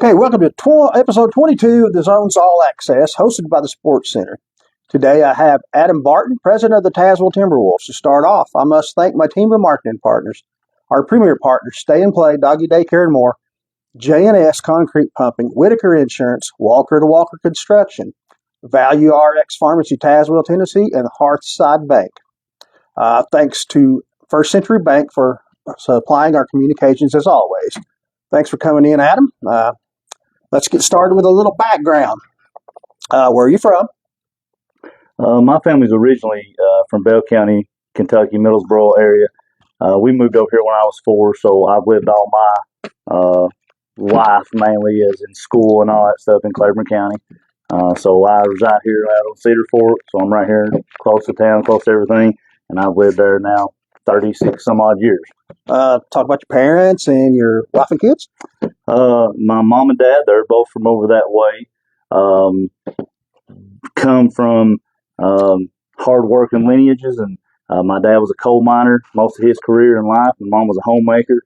Okay, welcome to episode 22 of the Zone's All Access, hosted by the Sports Center. Today I have Adam Barton, president of the Tazewell Timberwolves. To start off, I must thank my team of marketing partners, our premier partners, Stay and Play, Doggy Daycare and more, J&S Concrete Pumping, Whitaker Insurance, Walker to Walker Construction, Value RX Pharmacy, Tazewell, Tennessee, and Hearthside Bank. Thanks to First Century Bank for supplying our communications as always. Thanks for coming in, Adam. Let's get started with a little background. Where are you from? My family's originally from Bell County, Kentucky, Middlesboro area. We moved over here when I was 4, so I've lived all my life mainly as in school and all that stuff in Claiborne County. So I reside here out on Cedar Fork, so I'm right here close to town, close to everything, and I've lived there now 36 some odd years. Talk about your parents and your wife and kids. My mom and dad, they're both from over that way. Come from hard-working lineages, and my dad was a coal miner most of his career in life, and mom was a homemaker.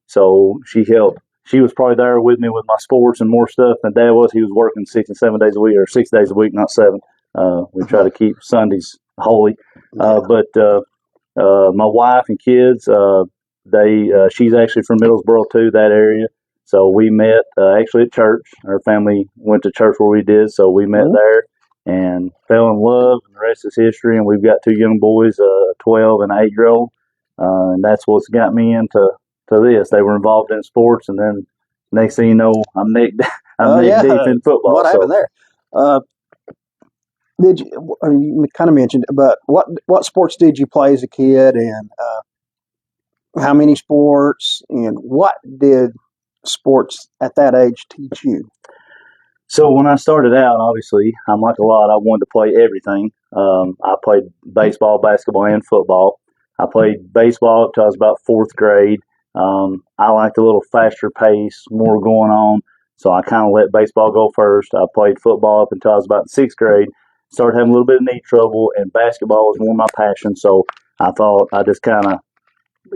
So she was probably there with me with my sports and more stuff than dad was. He was working 6 and 7 days a week, or 6 days a week, not 7. We try to keep Sundays holy. But my wife and kids, she's actually from Middlesboro too, that area. So we met actually at church. Our family went to church where we did, so we met there and fell in love, and the rest is history. And we've got 2 young boys, 12 and 8-year-old, and that's what's got me into this. They were involved in sports, and then next thing you know, I'm neck deep in football. What happened there? You kind of mentioned, but what sports did you play as a kid, and how many sports, and what did sports at that age teach you? So when I started out, obviously, I'm like a lot. I wanted to play everything. I played baseball, basketball, and football. I played baseball up till I was about 4th grade. I liked a little faster pace, more going on, so I kind of let baseball go first. I played football up until I was about 6th grade. Started having a little bit of knee trouble, and basketball was more my passion, so I thought I'd just kind of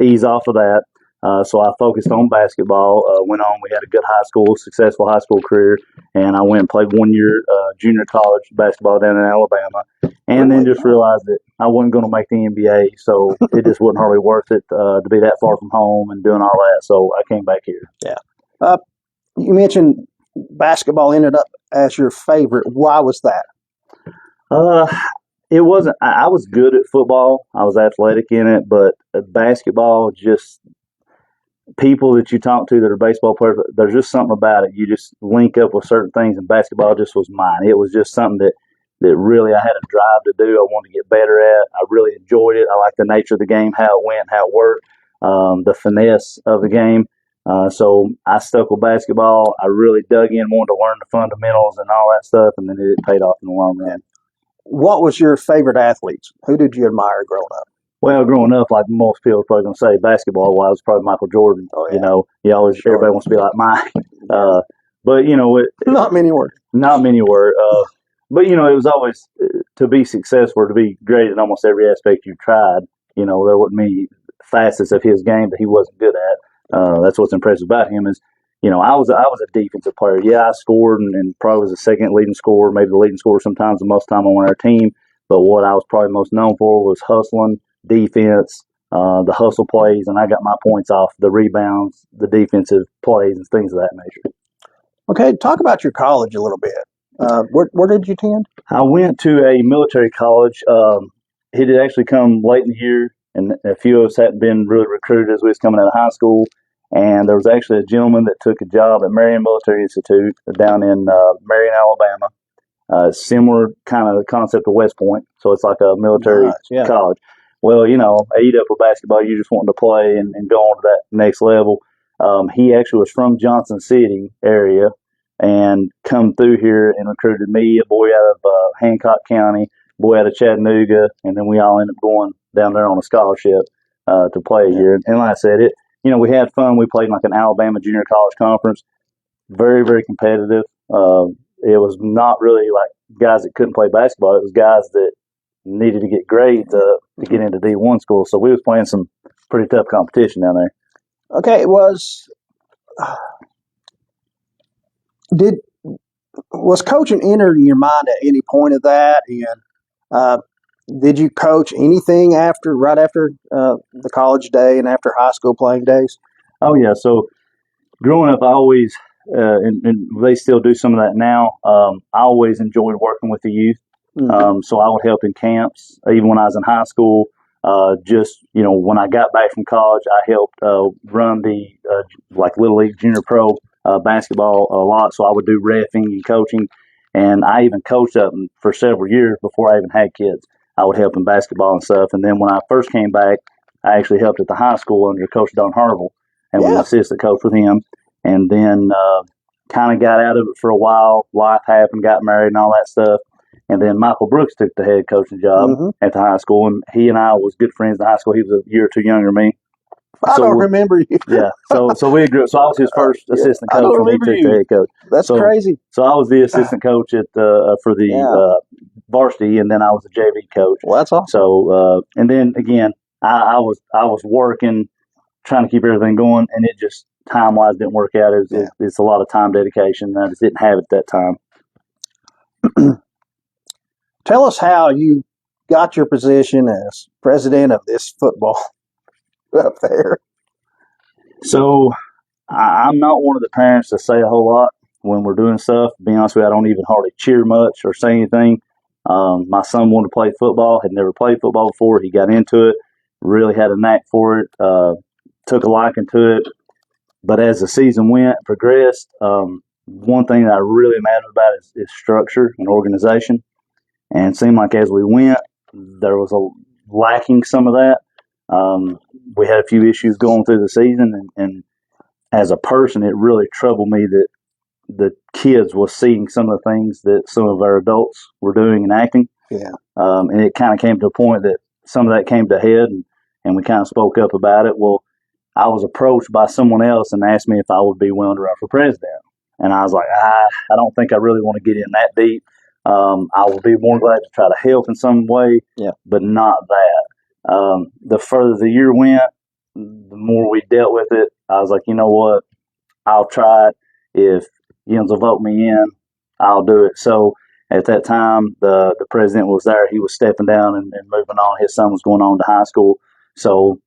ease off of that. So I focused on basketball, went on. We had a good successful high school career, and I went and played 1 year junior college basketball down in Alabama, and then just realized that I wasn't going to make the NBA, so it just wasn't hardly worth it to be that far from home and doing all that, so I came back here. Yeah. You mentioned basketball ended up as your favorite. Why was that? It wasn't. I was good at football. I was athletic in it, but basketball, just people that you talk to that are baseball players, there's just something about it. You just link up with certain things, and basketball just was mine. It was just something that really I had a drive to do. I wanted to get better at. I really enjoyed it. I liked the nature of the game, how it went, how it worked, the finesse of the game. So I stuck with basketball. I really dug in, wanted to learn the fundamentals and all that stuff, and then it paid off in the long run. What was your favorite athletes? Who did you admire growing up? Well, growing up, like most people are probably going to say, basketball-wise, probably Michael Jordan. Oh, yeah. You know, everybody wants to be like Mike. But, not many were. Not many were. But, it was always to be successful, to be great in almost every aspect you tried. There wasn't many facets of his game that he wasn't good at. That's what's impressive about him is, I was a defensive player. Yeah, I scored and probably was the second leading scorer, maybe the leading scorer sometimes the most time on our team. But what I was probably most known for was hustling, defense, the hustle plays, and I got my points off the rebounds, the defensive plays, and things of that nature. Okay, talk about your college a little bit. Where did you attend? I went to a military college. It had actually come late in the year, and a few of us hadn't been really recruited as we was coming out of high school. And there was actually a gentleman that took a job at Marion Military Institute down in Marion, Alabama. Similar kind of concept of West Point. So it's like a military college. Well, I eat up with basketball. You just wanting to play and go on to that next level. He actually was from Johnson City area and come through here and recruited me, a boy out of Hancock County, boy out of Chattanooga, and then we all ended up going down there on a scholarship to play here. And like I said, we had fun. We played in like an Alabama junior college conference. Very, very competitive. It was not really like guys that couldn't play basketball. It was guys that needed to get grades to get into D1 school. So we was playing some pretty tough competition down there. Okay, it was Did was coaching entering your mind at any point of that? And uh, did you coach anything right after the college day and after high school playing days? Oh yeah. So growing up, I always, and they still do some of that now. I always enjoyed working with the youth. Mm-hmm. So I would help in camps, even when I was in high school. Just when I got back from college, I helped run the like Little League Junior Pro basketball a lot. So I would do reffing and coaching, and I even coached up for several years before I even had kids. I would help in basketball and stuff. And then when I first came back, I actually helped at the high school under Coach Don Harville and was an Yeah. assistant coach with him. And then kind of got out of it for a while. Life happened, got married, and all that stuff. And then Michael Brooks took the head coaching job Mm-hmm. at the high school, and he and I was good friends in high school. He was a year or two younger than me. I don't remember you. Yeah, so we grew up. So I was his first assistant I coach don't when he remember took the you. head coach. That's So crazy. So I was the assistant coach at for the varsity, and then I was the JV coach. Well, that's awesome. So and then again, I was working, trying to keep everything going, and it just time wise didn't work out. It's a lot of time dedication, and I just didn't have it at that time. Tell us how you got your position as president of this football up there. So I'm not one of the parents to say a whole lot when we're doing stuff. To be honest with you, I don't even hardly cheer much or say anything. My son wanted to play football, had never played football before. He got into it, really had a knack for it, took a liking to it. But as the season went, progressed, one thing that I really am adamant about is structure and organization. And it seemed like as we went, there was lacking some of that. We had a few issues going through the season, and as a person, it really troubled me that the kids was seeing some of the things that some of our adults were doing and acting. Yeah. And it kind of came to a point that some of that came to head, and we kind of spoke up about it. Well, I was approached by someone else and asked me if I would be willing to run for president. And I was like, I don't think I really want to get in that deep. I will be more glad to try to help in some way, but not that. The further the year went, the more we dealt with it. I was like, you know what? I'll try it. If Yens will vote me in, I'll do it. So at that time, the president was there. He was stepping down and moving on. His son was going on to high school. So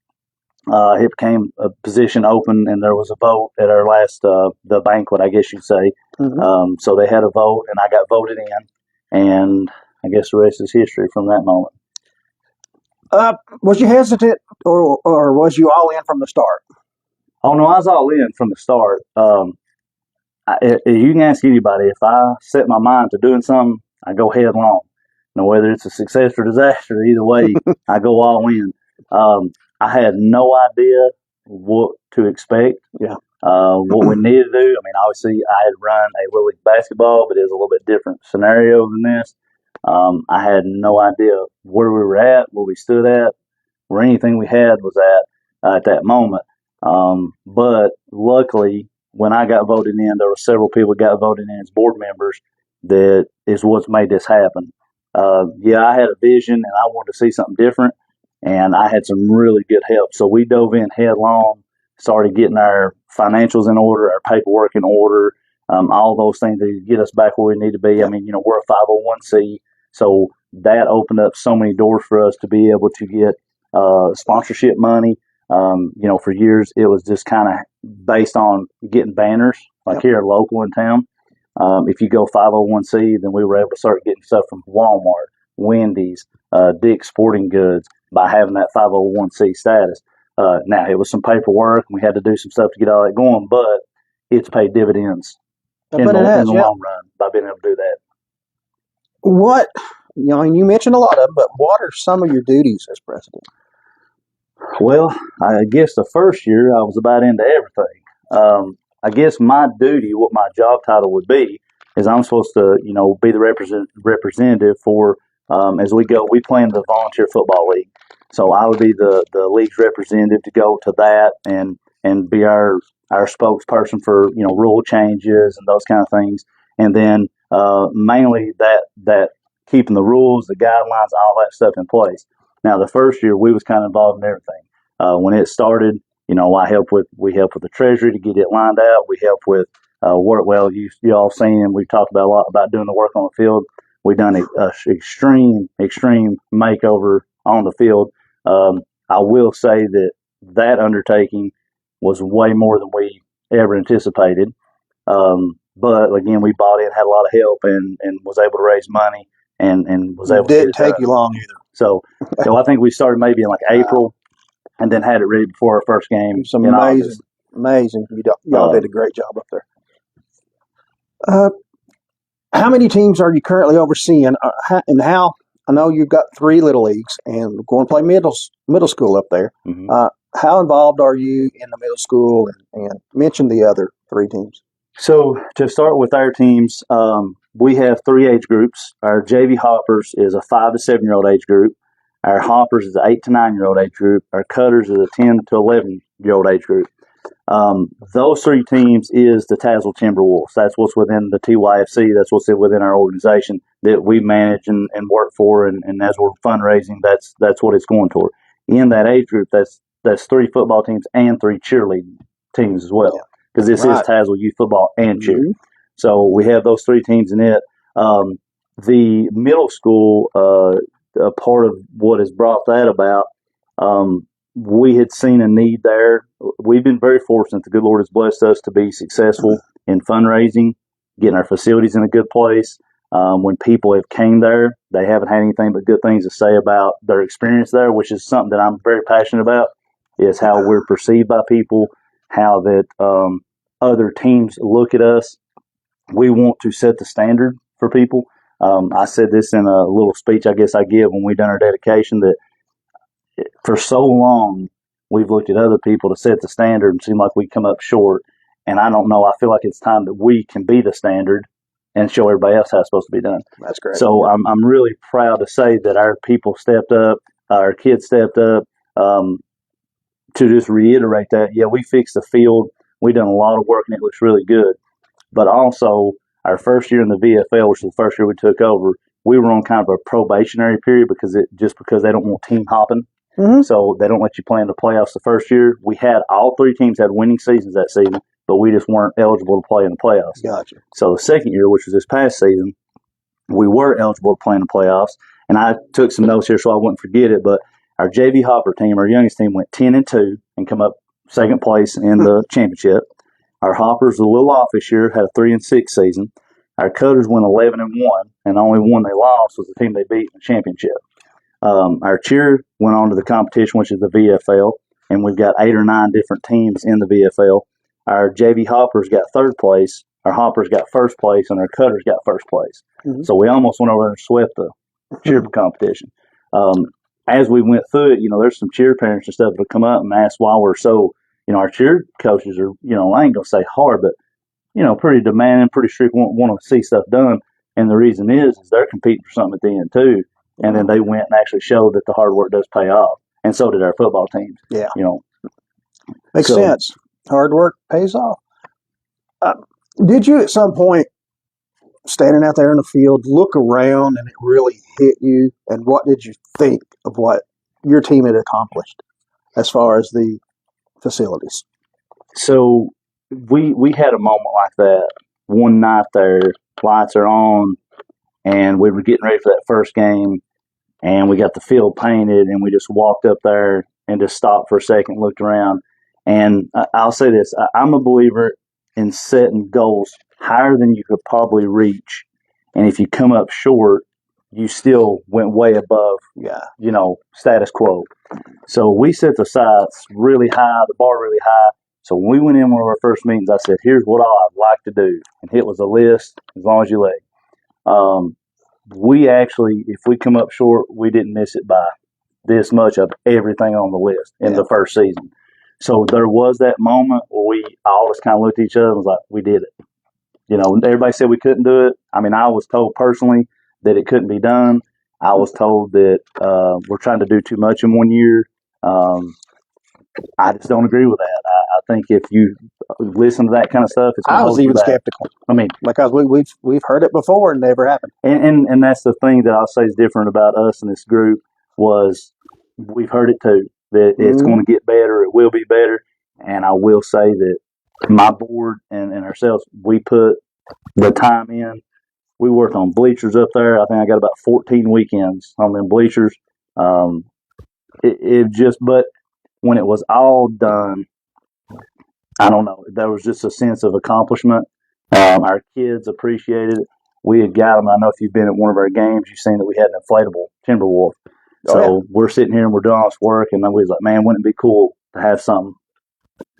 it became a position open, and there was a vote at our last the banquet, I guess you'd say. Mm-hmm. So they had a vote, and I got voted in, and I guess the rest is history from that moment. Was you hesitant, or was you all in from the start? Oh no, I was all in from the start. You can ask anybody, if I set my mind to doing something, I go headlong. Whether it's a success or disaster, either way, I go all in. I had no idea what to expect. Yeah. What we needed to do. I mean, obviously, I had run a Little League basketball, but it was a little bit different scenario than this. I had no idea where we were at, where we stood at, where anything we had was at that moment. But luckily, when I got voted in, there were several people that got voted in as board members. That is what's made this happen. I had a vision, and I wanted to see something different, and I had some really good help. So we dove in headlong, started getting our financials in order, our paperwork in order, all those things to get us back where we need to be. I mean, we're a 501c, so that opened up so many doors for us to be able to get sponsorship money. For years, it was just kind of based on getting banners, like here local in town. If you go 501c, then we were able to start getting stuff from Walmart, Wendy's, Dick's Sporting Goods by having that 501c status. Now, it was some paperwork, and we had to do some stuff to get all that going, but it's paid dividends in the long run by being able to do that. What, you mentioned a lot of them, but what are some of your duties as president? Well, I guess the first year I was about into everything. I guess my duty, what my job title would be, is I'm supposed to, be the representative for, as we go, we play in the volunteer football league. So I would be the league's representative to go to that and be our spokesperson for, rule changes and those kind of things. And then mainly that keeping the rules, the guidelines, all that stuff in place. Now, the first year we was kind of involved in everything. When it started, we helped with the treasury to get it lined out. We helped with work well. You all seen, and we've talked about a lot about doing the work on the field. We've done an extreme makeover on the field. I will say that undertaking was way more than we ever anticipated. But again, we bought in, had a lot of help, and was able to raise money and was able to get it Didn't take done. you long either. So I think we started maybe in like April, and then had it ready before our first game It's in August. amazing. Y'all did a great job up there. How many teams are you currently overseeing, and how? I know you've got 3 little leagues, and going to play middle school up there. Mm-hmm. How involved are you in the middle school, and mention the other 3 teams? So to start with our teams, we have 3 age groups. Our JV Hoppers is a 5 to 7-year-old age group. Our Hoppers is an 8 to 9-year-old age group. Our Cutters is a 10 to 11-year-old age group. Those 3 teams is the Tazewell Timberwolves. That's what's within the TYFC. That's what's within our organization that we manage and work for. And as we're fundraising, that's what it's going toward. In that age group, that's 3 football teams and 3 cheerleading teams as well. Because this is Tazewell youth football and cheer. Mm-hmm. So we have those 3 teams in it. The middle school, a part of what has brought that about, we had seen a need there. We've been very fortunate. The good Lord has blessed us to be successful in fundraising, getting our facilities in a good place. When people have came there, they haven't had anything but good things to say about their experience there, which is something that I'm very passionate about, is how we're perceived by people, how that other teams look at us. We want to set the standard for people. I said this in a little speech I guess I give when we done our dedication, that for so long we've looked at other people to set the standard and seem like we come up short. And I don't know. I feel like it's time that we can be the standard and show everybody else how it's supposed to be done. That's great. So I'm really proud to say that our people stepped up, our kids stepped up, to just reiterate that. Yeah, we fixed the field. We've done a lot of work and it looks really good. But also, our first year in the VFL, which was the first year we took over, we were on kind of a probationary period because they don't want team hopping. Mm-hmm. So they don't let you play in the playoffs the first year. We had all 3 teams had winning seasons that season, but we just weren't eligible to play in the playoffs. Gotcha. So the second year, which was this past season, we were eligible to play in the playoffs. And I took some notes here so I wouldn't forget it, but our JV Hopper team, our youngest team, went 10-2 and come up second place in the championship. Our Hoppers, a little off this year, had a 3-6 season. Our Cutters went 11-1, and the only one they lost was the team they beat in the championship. Our cheer went on to the competition, which is the VFL, and we've got 8 or 9 different teams in the VFL. Our JV Hoppers got 3rd place, our Hoppers got 1st place, and our Cutters got 1st place. Mm-hmm. So we almost went over there and swept the cheer competition. As we went through it, there's some cheer parents and stuff that come up and ask why we're so, our cheer coaches are, I ain't going to say hard, but, pretty demanding, pretty strict, want to see stuff done. And the reason is they're competing for something at the end, too. And then they went and actually showed that the hard work does pay off. And so did our football teams. Yeah. Makes sense. Hard work pays off. Did you at some point, standing out there in the field, look around and it really hit you? And what did you think of what your team had accomplished as far as the facilities? So we had a moment like that one night there. Lights are on, and we were getting ready for that first game, and we got the field painted, and we just walked up there and just stopped for a second, looked around. And I'll say this, I'm a believer in setting goals higher than you could probably reach. And if you come up short, you still went way above, status quo. So we set the sights really high, the bar really high. So when we went in one of our first meetings, I said, here's what I'd like to do. And it was a list, as long as you let. We actually, if we come up short, we didn't miss it by this much of everything on the list in the first season. So there was that moment where we all just kind of looked at each other and was like, we did it. Everybody said we couldn't do it. I mean, I was told personally that it couldn't be done. I was told that we're trying to do too much in one year. I just don't agree with that. I think if you listen to that kind of stuff, it's I was even skeptical. I mean, because we've heard it before and it never happened. And that's the thing that I'll say is different about us and this group was we've heard it too, that it's going to get better, it will be better. And I will say that my board and ourselves, we put the time in. We worked on bleachers up there. I think I got about 14 weekends on them bleachers. Um, but when it was all done, I don't know. There was just a sense of accomplishment. Our kids appreciated it. We had got them. I know if you've been at one of our games, you've seen that we had an inflatable Timberwolf. So we're sitting here and we're doing all this work, and then we was like, man, wouldn't it be cool to have something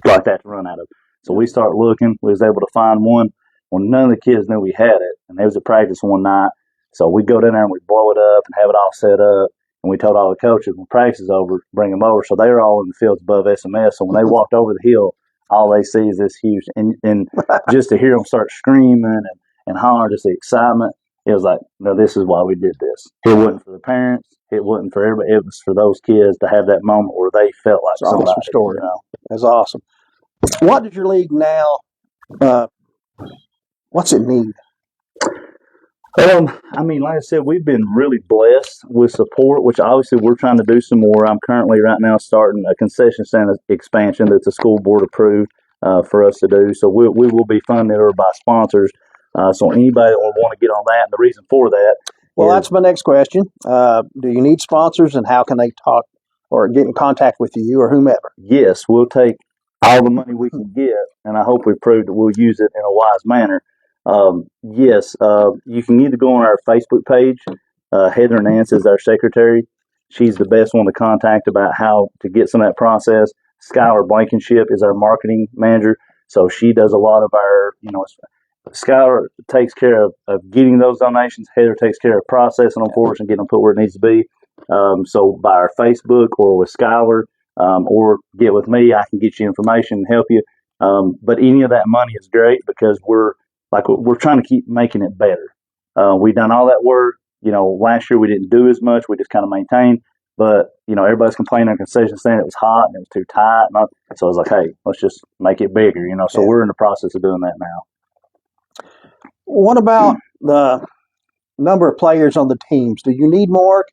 like that to run out of? So we start looking. We was able to find one. Well, none of the kids knew we had it, and they was at practice one night. So we go down there and we blow it up and have it all set up. And we told all the coaches when practice is over, bring them over. So they were all in the fields above SMS. So when they walked over the hill, all they see is this huge. And just to hear them start screaming and hollering, just the excitement, it was like, no, this is why we did this. It wasn't for the parents. It wasn't for everybody. It was for those kids to have that moment where they felt like That's somebody. Awesome story. You know? That's awesome. What does your league now? What's it need? I mean, like I said, we've been really blessed with support, which obviously we're trying to do some more. I'm currently right now starting a concession stand expansion that's a school board approved for us to do. So we will be funded or by sponsors. So anybody that will want to get on that, and the reason for that. Well, that's my next question. Do you need sponsors, and how can they talk or get in contact with you or whomever? Yes, we'll take all the money we can get, and I hope we prove that we'll use it in a wise manner. Yes, you can either go on our Facebook page. Heather Nance is our secretary. She's the best one to contact about how to get some of that process. Skylar Blankenship is our marketing manager, so she does a lot of our, Skylar takes care of getting those donations. Heather takes care of processing them for us and getting them put where it needs to be. So by our Facebook or with Skylar, or get with me, I can get you information and help you. But any of that money is great because we're trying to keep making it better. We've done all that work. Last year we didn't do as much. We just kind of maintained. But, everybody's complaining on concession stand. It was hot and it was too tight. So I was like, hey, let's just make it bigger, So we're in the process of doing that now. What about the number of players on the teams? Do you need more?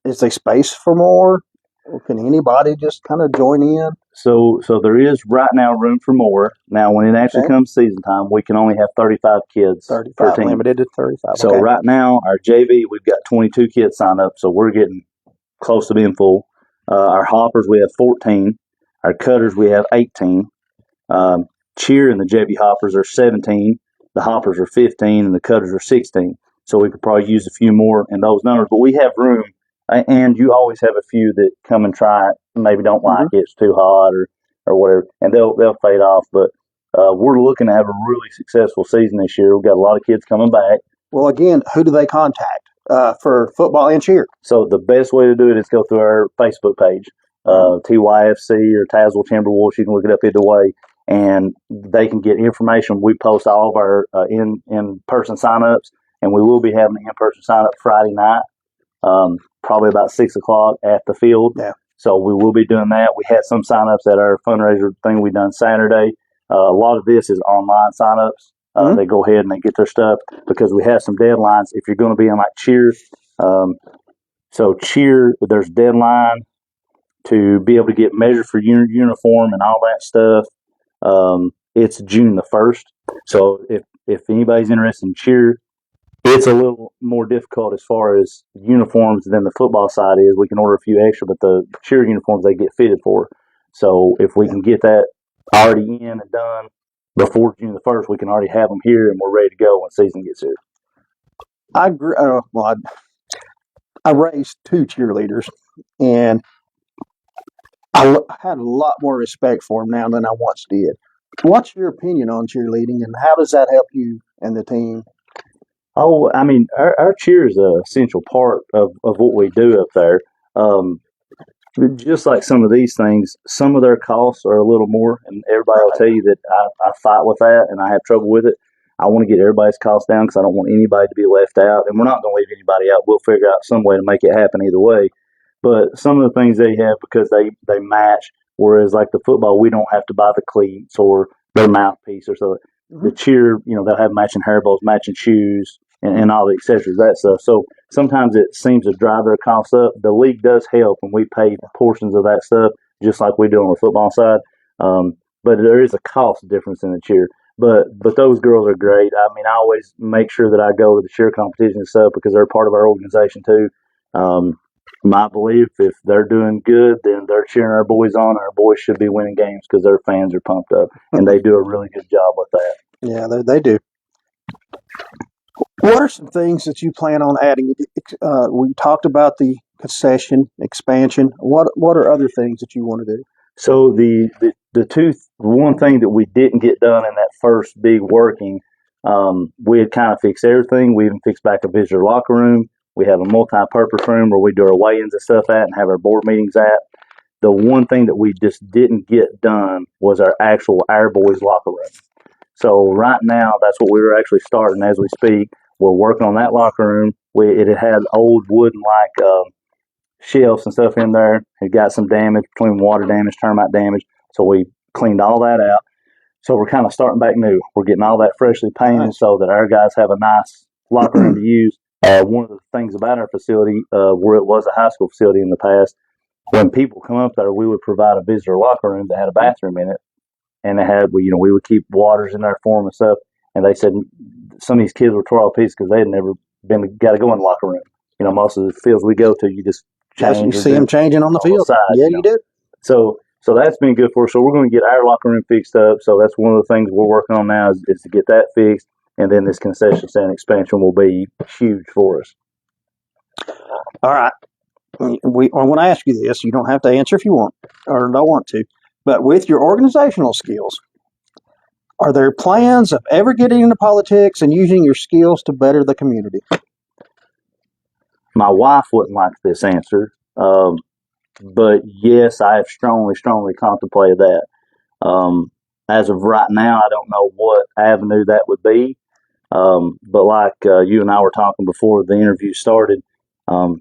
Is there space for more? Or can anybody just kind of join in? So there is right now room for more. Now, when it actually comes season time, we can only have 35 kids 35, per team. Limited to 35. So right now, our JV, we've got 22 kids signed up, so we're getting close to being full. Our hoppers, we have 14. Our cutters, we have 18. Cheer and the JV hoppers are 17. The hoppers are 15, and the cutters are 16. So we could probably use a few more in those numbers, but we have room. And you always have a few that come and try it, maybe don't like it, it's too hot or whatever, and they'll fade off. But we're looking to have a really successful season this year. We've got a lot of kids coming back. Well, again, who do they contact for football and cheer? So the best way to do it is go through our Facebook page, TYFC or Tazewell Timberwolves. You can look it up either way, and they can get information. We post all of our in-person sign-ups, and we will be having an in-person sign-up Friday night. Probably about 6 o'clock at the field. Yeah. So we will be doing that. We had some signups at our fundraiser thing we done Saturday. A lot of this is online signups. They go ahead and they get their stuff because we have some deadlines. If you're going to be in like cheer, so cheer, there's deadline to be able to get measured for uniform and all that stuff. It's June the 1st. So if anybody's interested in cheer, it's a little more difficult as far as uniforms than the football side is. We can order a few extra, but the cheer uniforms they get fitted for. So if we can get that already in and done before June the 1st, we can already have them here and we're ready to go when season gets here. I agree. I raised 2 cheerleaders, and I had a lot more respect for them now than I once did. What's your opinion on cheerleading, and how does that help you and the team? Oh, I mean, our cheer is an essential part of what we do up there. Just like some of these things, some of their costs are a little more, and everybody will tell you that I fight with that and I have trouble with it. I want to get everybody's costs down because I don't want anybody to be left out, and we're not going to leave anybody out. We'll figure out some way to make it happen either way. But some of the things they have because they match, whereas like the football, we don't have to buy the cleats or their mouthpiece or so. The cheer, they'll have matching hair bows, matching shoes, and all the accessories, that stuff. So sometimes it seems to drive their costs up. The league does help, and we pay portions of that stuff just like we do on the football side. but there is a cost difference in the cheer. But those girls are great. I mean, I always make sure that I go to the cheer competition and stuff because they're part of our organization too. Um, my belief, if they're doing good, then they're cheering our boys on. Our boys should be winning games because their fans are pumped up, and they do a really good job with that. Yeah, they do. What are some things that you plan on adding? We talked about the concession expansion. What are other things that you want to do? So one thing that we didn't get done in that first big working, we had kind of fixed everything. We even fixed back a visitor locker room. We have a multi-purpose room where we do our weigh-ins and stuff at and have our board meetings at. The one thing that we just didn't get done was our boys locker room. So right now, that's what we were actually starting as we speak. We're working on that locker room. It had old wooden shelves and stuff in there. It got some damage between water damage, termite damage. So we cleaned all that out. So we're kind of starting back new. We're getting all that freshly painted so that our guys have a nice locker room to use. One of the things about our facility, where it was a high school facility in the past, when people come up there, we would provide a visitor locker room that had a bathroom in it, and we would keep waters in there for them and stuff. And they said some of these kids were tore all pieces because they had never got to go in the locker room. Most of the fields we go to, you just change. You see them changing on the field. Side, you do. So that's been good for us. So we're going to get our locker room fixed up. So that's one of the things we're working on now is to get that fixed. And then this concession stand expansion will be huge for us. All right. I want to ask you this. You don't have to answer if you want or don't want to. But with your organizational skills, are there plans of ever getting into politics and using your skills to better the community? My wife wouldn't like this answer. But yes, I have strongly contemplated that. As of right now, I don't know what avenue that would be. But like you and I were talking before the interview started, I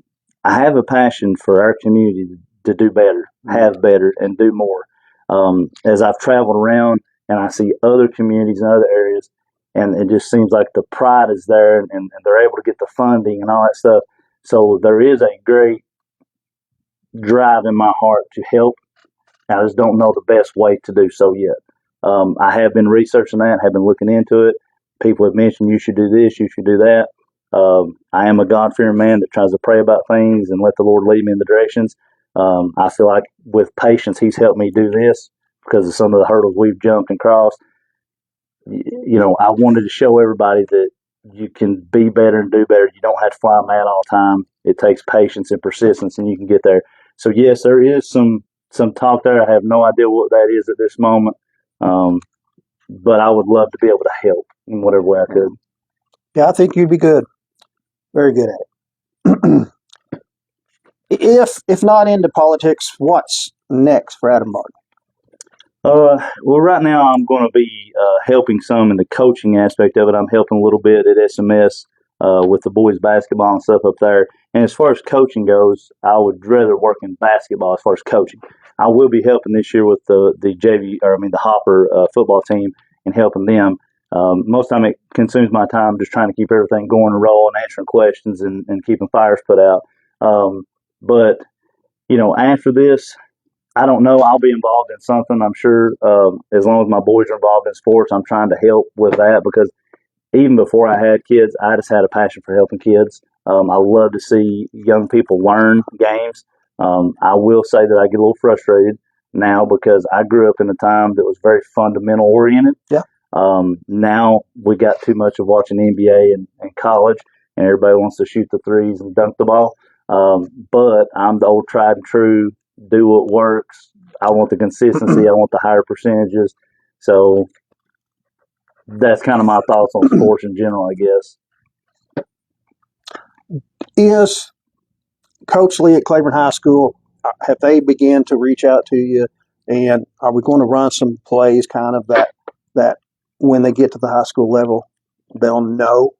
have a passion for our community to do better, have better, and do more. As I've traveled around and I see other communities in other areas, and it just seems like the pride is there and they're able to get the funding and all that stuff. So there is a great drive in my heart to help. I just don't know the best way to do so yet. I have been researching that, have been looking into it. People have mentioned you should do this, you should do that. I am a God-fearing man that tries to pray about things and let the Lord lead me in the directions. I feel like with patience, He's helped me do this because of some of the hurdles we've jumped and crossed. I wanted to show everybody that you can be better and do better. You don't have to fly mad all the time. It takes patience and persistence, and you can get there. So yes, there is some talk there. I have no idea what that is at this moment, but I would love to be able to help in whatever way I could. Yeah, I think you'd be good. Very good at it. If not into politics, what's next for Adam Barton? Well, right now I'm going to be helping some in the coaching aspect of it. I'm helping a little bit at SMS with the boys basketball and stuff up there. And as far as coaching goes, I would rather work in basketball as far as coaching. I will be helping this year with the Hopper football team and helping them. Most of the time it consumes my time just trying to keep everything going and rolling, answering questions and keeping fires put out. But after this, I don't know. I'll be involved in something, I'm sure. As long as my boys are involved in sports, I'm trying to help with that because even before I had kids, I just had a passion for helping kids. I love to see young people learn games. I will say that I get a little frustrated now because I grew up in a time that was very fundamental oriented. Yeah. Now we got too much of watching NBA and college, and everybody wants to shoot the threes and dunk the ball. But I'm the old tried and true, do what works. I want the consistency. I want the higher percentages. So that's kind of my thoughts on sports in general, I guess. Is Coach Lee at Claiborne High School, have they begun to reach out to you? And are we going to run some plays kind of that when they get to the high school level, they'll know?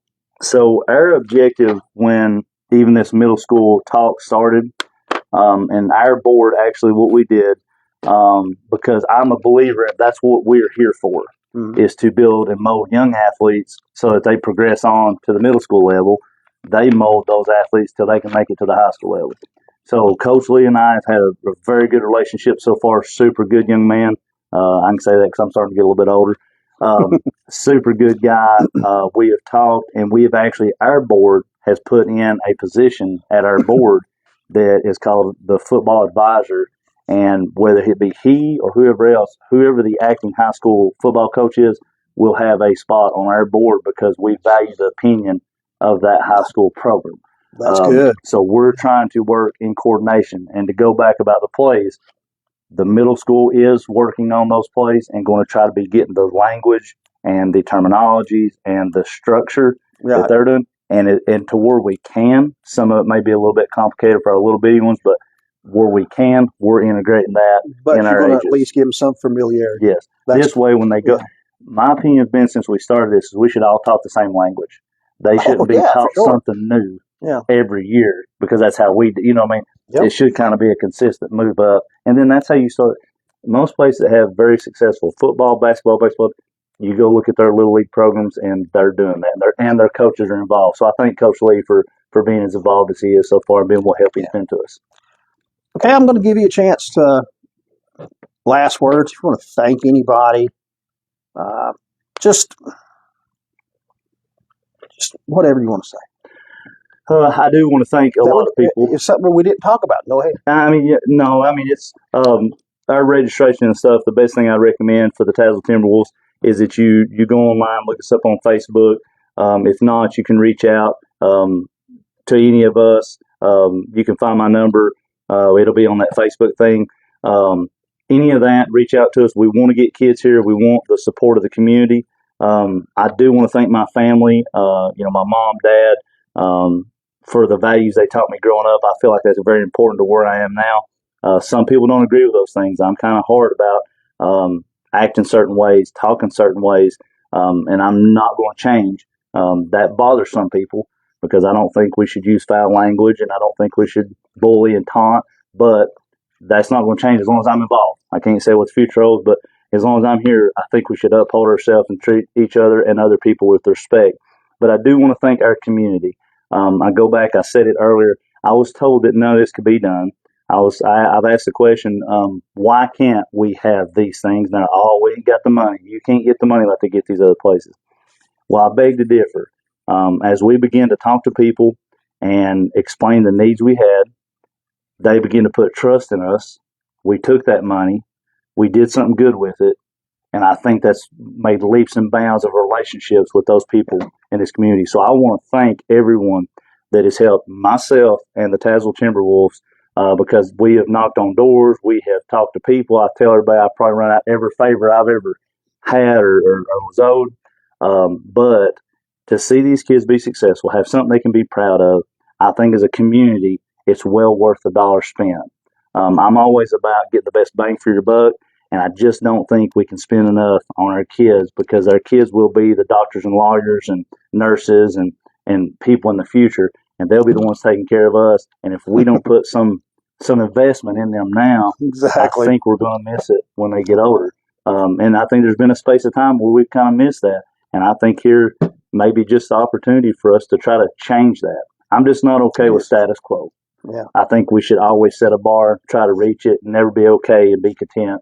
So our objective when even this middle school talk started, and our board actually what we did, because I'm a believer that's what we're here for, is to build and mold young athletes so that they progress on to the middle school level. They mold those athletes till they can make it to the high school level. So Coach Lee and I have had a very good relationship so far, super good young man. I can say that because I'm starting to get a little bit older. Super good guy. We have talked, and we have actually, our board has put in a position at our board that is called the football advisor. And whether it be he or whoever else, whoever the acting high school football coach is, will have a spot on our board because we value the opinion of that high school program. That's good. So we're trying to work in coordination. And to go back about the plays, the middle school is working on those plays and going to try to be getting the language and the terminologies and the structure that they're doing. And to where we can, some of it may be a little bit complicated for our little bitty ones, but where we can, we're integrating that but in you're our going to ages. at least give them some familiarity. Yes. This way, when they go, my opinion has been since we started this, is we should all talk the same language. They shouldn't be taught something new every year because that's how we, you know what I mean? Yep. It should kind of be a consistent move up. And then that's how you start. Most places that have very successful football, basketball, baseball, you go look at their little league programs and they're doing that. And their coaches are involved. So I thank Coach Lee for being as involved as he is so far and being what help he's been to us. Okay, I'm going to give you a chance to last words. If you want to thank anybody, just whatever you want to say. I do want to thank a lot of people. It's something we didn't talk about. Go ahead. It's our registration and stuff. The best thing I recommend for the Tazewell Timberwolves is that you go online, look us up on Facebook. If not, you can reach out to any of us. You can find my number. It'll be on that Facebook thing. Any of that, reach out to us. We want to get kids here. We want the support of the community. I do want to thank my family, my mom, dad, for the values they taught me growing up. I feel like that's very important to where I am now. Some people don't agree with those things. I'm kind of hard about acting certain ways, talking certain ways, and I'm not going to change. That bothers some people because I don't think we should use foul language and I don't think we should bully and taunt, but that's not going to change as long as I'm involved. I can't say what the future holds, but as long as I'm here, I think we should uphold ourselves and treat each other and other people with respect. But I do want to thank our community. I go back, I said it earlier, I was told that none of this could be done. I've asked the question, why can't we have these things? Now, we ain't got the money. You can't get the money like they get these other places. Well, I beg to differ. As we begin to talk to people and explain the needs we had, they begin to put trust in us. We took that money. We did something good with it. And I think that's made leaps and bounds of relationships with those people in this community. So I want to thank everyone that has helped myself and the Tazewell Timberwolves because we have knocked on doors. We have talked to people. I tell everybody I probably run out every favor I've ever had or was owed. But to see these kids be successful, have something they can be proud of, I think as a community, it's well worth the dollar spent. I'm always about getting the best bang for your buck. And I just don't think we can spend enough on our kids because our kids will be the doctors and lawyers and nurses and people in the future, and they'll be the ones taking care of us. And if we don't put some investment in them now, exactly, I think we're going to miss it when they get older. And I think there's been a space of time where we've kind of missed that. And I think here may be just the opportunity for us to try to change that. I'm just not okay with status quo. Yeah. I think we should always set a bar, try to reach it, and never be okay and be content.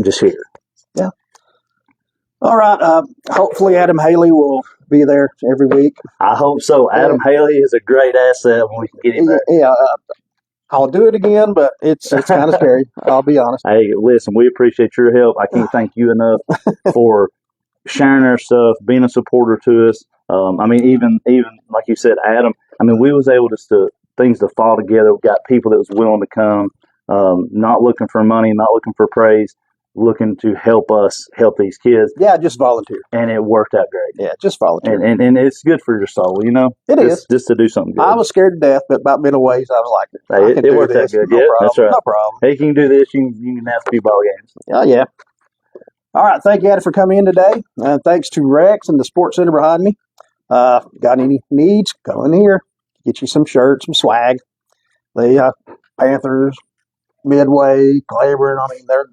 Just here. Yeah. All right. Hopefully Adam Haley will be there every week. I hope so. Adam Haley is a great asset when we can get him there. Yeah. I'll do it again, but it's kind of scary. I'll be honest. Hey, listen, we appreciate your help. I can't thank you enough for sharing our stuff, being a supporter to us. Even like you said, Adam. We was able to things to fall together. We got people that was willing to come, not looking for money, not looking for praise. Looking to help us help these kids. Yeah, just volunteer. And it worked out great. Yeah, just volunteer. And it's good for your soul, It is. Just to do something good. I was scared to death, but about middle ways, I was like, it worked out good. No problem. That's right. No problem. Hey, you can do this. You can have a few ball games. Yeah. All right. Thank you, Adam, for coming in today. Thanks to Rex and the Sports Center behind me. Got any needs? Go in here. Get you some shirts, some swag. The Panthers, Midway, Claiborne.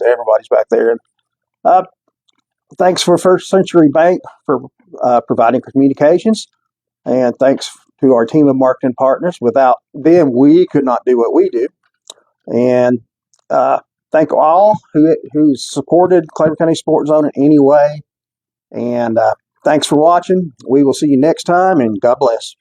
Everybody's back there. Thanks for First Century Bank for providing communications, and thanks to our team of marketing partners. Without them, we could not do what we do. And thank all who supported Clayton County Sports Zone in any way. And thanks for watching. We will see you next time, and God bless.